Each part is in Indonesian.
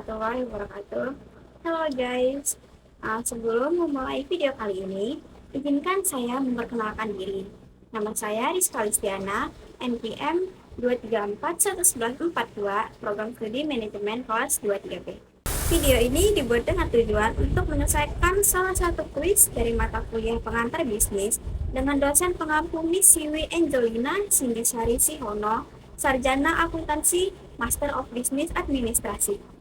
warahmatullahi wabarakatuh. Halo guys, sebelum memulai video kali ini, izinkan saya memperkenalkan diri. Nama saya Rizka Listiana, NPM 2341142, Program Studi Manajemen kelas 23B. Video ini dibuat dengan tujuan untuk menyelesaikan salah satu kuis dari mata kuliah pengantar bisnis dengan dosen pengampu Miss Siwi Angelina Sindisari Sihono, Sarjana Akuntansi, Master of Business Administrasi.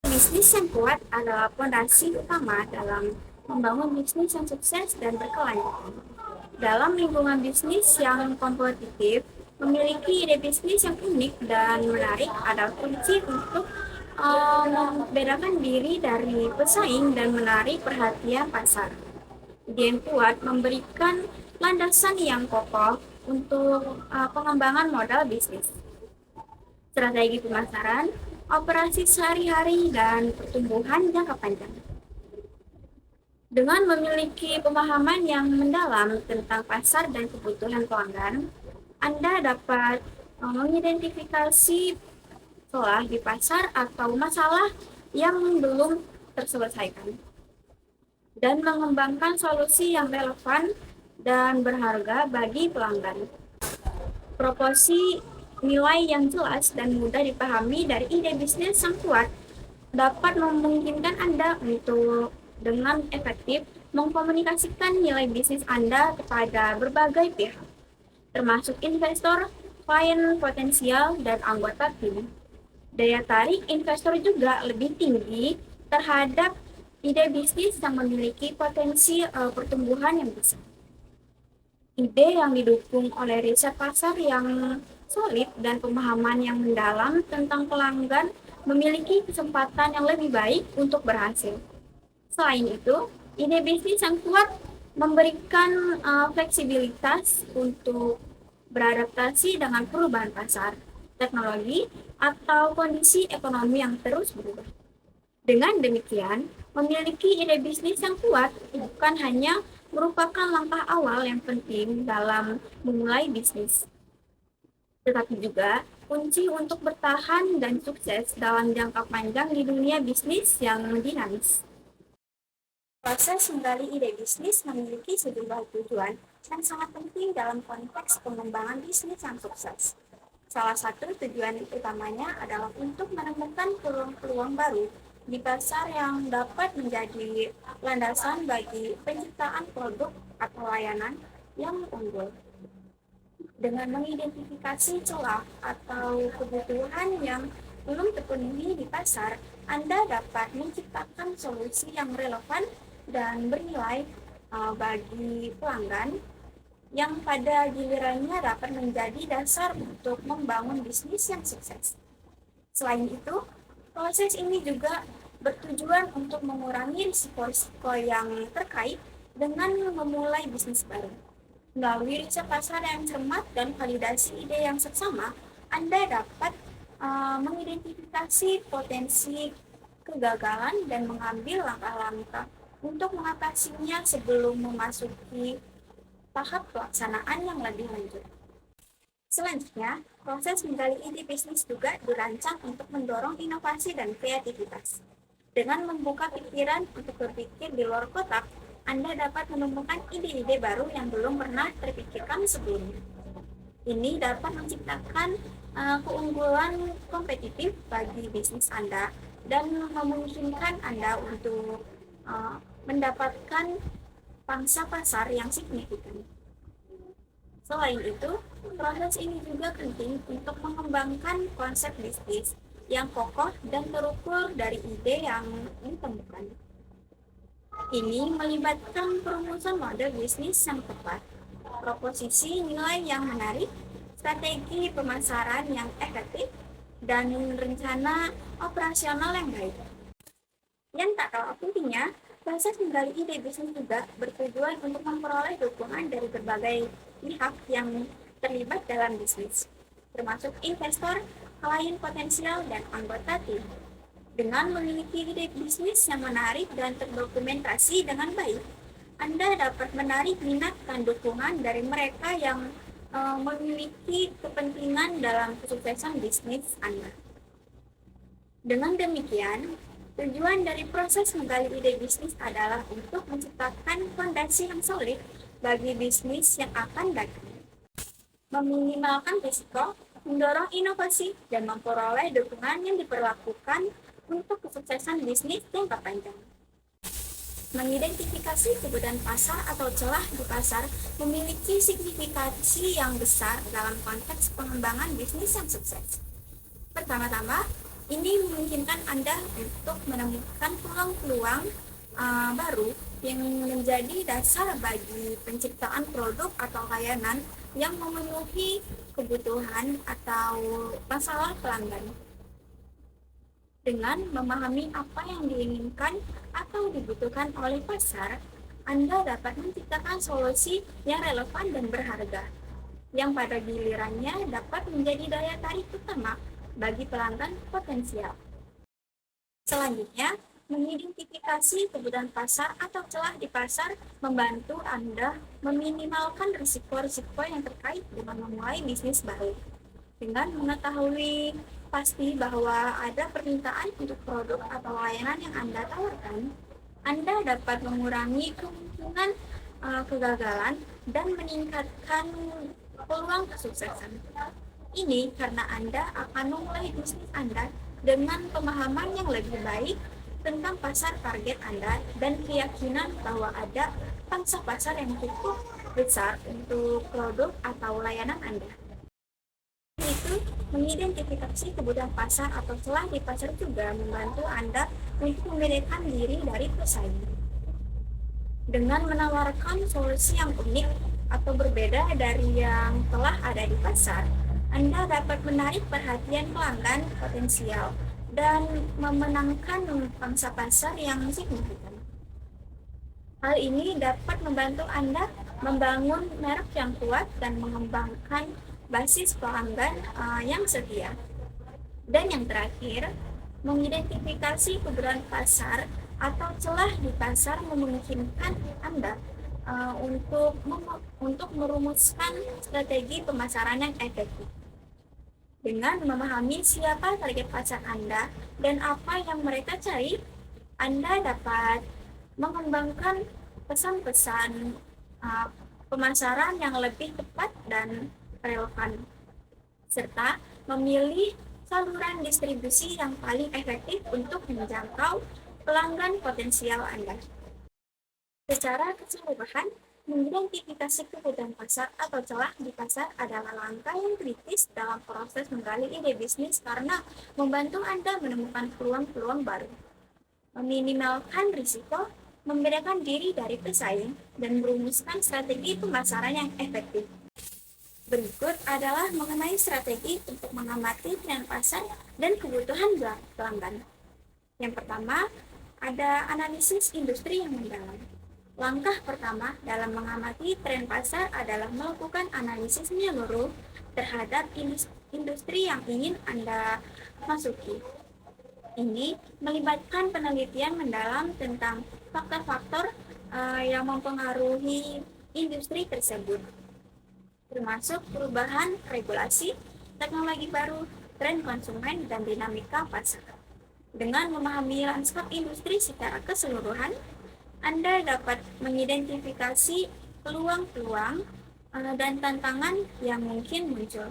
Bisnis yang kuat adalah fondasi utama dalam membangun bisnis yang sukses dan berkelanjutan. Dalam lingkungan bisnis yang kompetitif, memiliki ide bisnis yang unik dan menarik adalah kunci untuk membedakan diri dari pesaing dan menarik perhatian pasar. Ide yang kuat memberikan landasan yang kokoh untuk pengembangan modal bisnis, strategi pemasaran, operasi sehari-hari, dan pertumbuhan jangka panjang. Dengan memiliki pemahaman yang mendalam tentang pasar dan kebutuhan pelanggan, Anda dapat mengidentifikasi celah di pasar atau masalah yang belum terselesaikan, dan mengembangkan solusi yang relevan dan berharga bagi pelanggan. Proporsi nilai yang jelas dan mudah dipahami dari ide bisnis yang kuat dapat memungkinkan Anda untuk dengan efektif mengkomunikasikan nilai bisnis Anda kepada berbagai pihak, termasuk investor, klien potensial, dan anggota tim. Daya tarik investor juga lebih tinggi terhadap ide bisnis yang memiliki potensi pertumbuhan yang besar. Ide yang didukung oleh riset pasar yang solid dan pemahaman yang mendalam tentang pelanggan memiliki kesempatan yang lebih baik untuk berhasil. Selain itu, ide bisnis yang kuat memberikan fleksibilitas untuk beradaptasi dengan perubahan pasar, teknologi, atau kondisi ekonomi yang terus berubah. Dengan demikian, memiliki ide bisnis yang kuat bukan hanya merupakan langkah awal yang penting dalam memulai bisnis, tetapi juga kunci untuk bertahan dan sukses dalam jangka panjang di dunia bisnis yang dinamis. Proses menggali ide bisnis memiliki sejumlah tujuan yang sangat penting dalam konteks pengembangan bisnis yang sukses. Salah satu tujuan utamanya adalah untuk menemukan peluang-peluang baru di pasar yang dapat menjadi landasan bagi penciptaan produk atau layanan yang unggul. Dengan mengidentifikasi celah atau kebutuhan yang belum terpenuhi di pasar, Anda dapat menciptakan solusi yang relevan dan bernilai bagi pelanggan, yang pada gilirannya dapat menjadi dasar untuk membangun bisnis yang sukses. Selain itu, proses ini juga bertujuan untuk mengurangi risiko-risiko yang terkait dengan memulai bisnis baru. Melalui riset pasar yang cermat dan validasi ide yang seksama, Anda dapat mengidentifikasi potensi kegagalan dan mengambil langkah-langkah untuk mengatasinya sebelum memasuki tahap pelaksanaan yang lebih lanjut. Selanjutnya, proses menggali ide bisnis juga dirancang untuk mendorong inovasi dan kreativitas. Dengan membuka pikiran untuk berpikir di luar kotak, Anda dapat menemukan ide-ide baru yang belum pernah terpikirkan sebelumnya. Ini dapat menciptakan keunggulan kompetitif bagi bisnis Anda dan memungkinkan Anda untuk mendapatkan pangsa pasar yang signifikan. Selain itu, proses ini juga penting untuk mengembangkan konsep bisnis yang kokoh dan terukur dari ide yang ditemukan. Ini melibatkan perumusan model bisnis yang tepat, proposisi nilai yang menarik, strategi pemasaran yang efektif, dan rencana operasional yang baik. Yang tak kalah pentingnya, proses menggali ide bisnis juga bertujuan untuk memperoleh dukungan dari berbagai pihak yang terlibat dalam bisnis, termasuk investor, klien potensial, dan anggota tim. Dengan memiliki ide bisnis yang menarik dan terdokumentasi dengan baik, Anda dapat menarik minat dan dukungan dari mereka yang memiliki kepentingan dalam kesuksesan bisnis Anda. Dengan demikian, tujuan dari proses menggali ide bisnis adalah untuk menciptakan fondasi yang solid bagi bisnis yang akan datang, meminimalkan risiko, mendorong inovasi, dan memperoleh dukungan yang diperlakukan untuk kesuksesan bisnis jangka panjang. Mengidentifikasi kebutuhan pasar atau celah di pasar memiliki signifikansi yang besar dalam konteks pengembangan bisnis yang sukses. Pertama-tama, ini memungkinkan Anda untuk menemukan peluang-peluang baru yang menjadi dasar bagi penciptaan produk atau layanan yang memenuhi kebutuhan atau masalah pelanggan. Dengan memahami apa yang diinginkan atau dibutuhkan oleh pasar, Anda dapat menciptakan solusi yang relevan dan berharga, yang pada gilirannya dapat menjadi daya tarik utama bagi pelanggan potensial. Selanjutnya, mengidentifikasi kebutuhan pasar atau celah di pasar membantu Anda meminimalkan risiko-risiko yang terkait dengan memulai bisnis baru. Dengan mengetahui pasti bahwa ada permintaan untuk produk atau layanan yang Anda tawarkan, Anda dapat mengurangi kemungkinan kegagalan dan meningkatkan peluang kesuksesan. Ini karena Anda akan memulai bisnis Anda dengan pemahaman yang lebih baik tentang pasar target Anda dan keyakinan bahwa ada pangsa pasar yang cukup besar untuk produk atau layanan Anda. Itu mengidentifikasi kebutuhan pasar atau celah di pasar juga membantu Anda untuk membedakan diri dari pesaing. Dengan menawarkan solusi yang unik atau berbeda dari yang telah ada di pasar, Anda dapat menarik perhatian pelanggan potensial dan memenangkan pangsa pasar yang signifikan. Hal ini dapat membantu Anda membangun merek yang kuat dan mengembangkan basis pelanggan yang setia. Dan yang terakhir, mengidentifikasi kebutuhan pasar atau celah di pasar memungkinkan Anda untuk merumuskan strategi pemasaran yang efektif. Dengan memahami siapa target pasar Anda dan apa yang mereka cari, Anda dapat mengembangkan pesan-pesan pemasaran yang lebih tepat dan relevan, serta memilih saluran distribusi yang paling efektif untuk menjangkau pelanggan potensial Anda. Secara keseluruhan, mengidentifikasi kebutuhan pasar atau celah di pasar adalah langkah yang kritis dalam proses menggali ide bisnis karena membantu Anda menemukan peluang-peluang baru, meminimalkan risiko, membedakan diri dari pesaing, dan merumuskan strategi pemasaran yang efektif. Berikut adalah mengenai strategi untuk mengamati tren pasar dan kebutuhan pelanggan. Yang pertama, ada analisis industri yang mendalam. Langkah pertama dalam mengamati tren pasar adalah melakukan analisis menyeluruh terhadap industri yang ingin Anda masuki. Ini melibatkan penelitian mendalam tentang faktor-faktor yang mempengaruhi industri tersebut, termasuk perubahan regulasi, teknologi baru, tren konsumen, dan dinamika pasar. Dengan memahami lanskap industri secara keseluruhan, Anda dapat mengidentifikasi peluang-peluang dan tantangan yang mungkin muncul.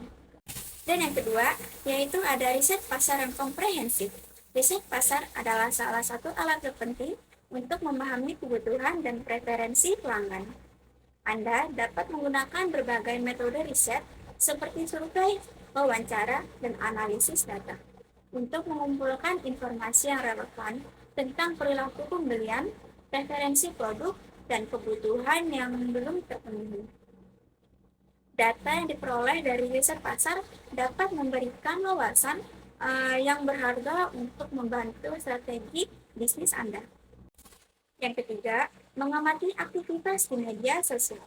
Dan yang kedua, yaitu ada riset pasar yang komprehensif. Riset pasar adalah salah satu alat terpenting untuk memahami kebutuhan dan preferensi pelanggan. Anda dapat menggunakan berbagai metode riset seperti survei, wawancara, dan analisis data untuk mengumpulkan informasi yang relevan tentang perilaku pembelian, preferensi produk, dan kebutuhan yang belum terpenuhi. Data yang diperoleh dari riset pasar dapat memberikan wawasan yang berharga untuk membantu strategi bisnis Anda. Yang ketiga, mengamati aktivitas di media sosial.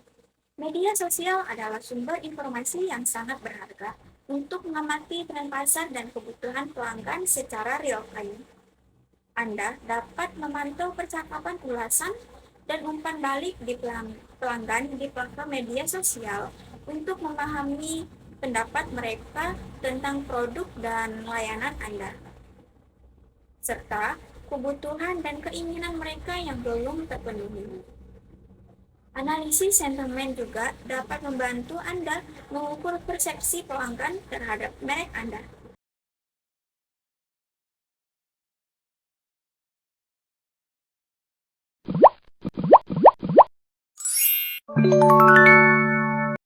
Media sosial adalah sumber informasi yang sangat berharga untuk mengamati tren pasar dan kebutuhan pelanggan secara real-time. Anda dapat memantau percakapan ulasan dan umpan balik di pelanggan di platform media sosial untuk memahami pendapat mereka tentang produk dan layanan Anda. serta kebutuhan dan keinginan mereka yang belum terpenuhi. Analisis sentimen juga dapat membantu Anda mengukur persepsi pelanggan terhadap merek Anda.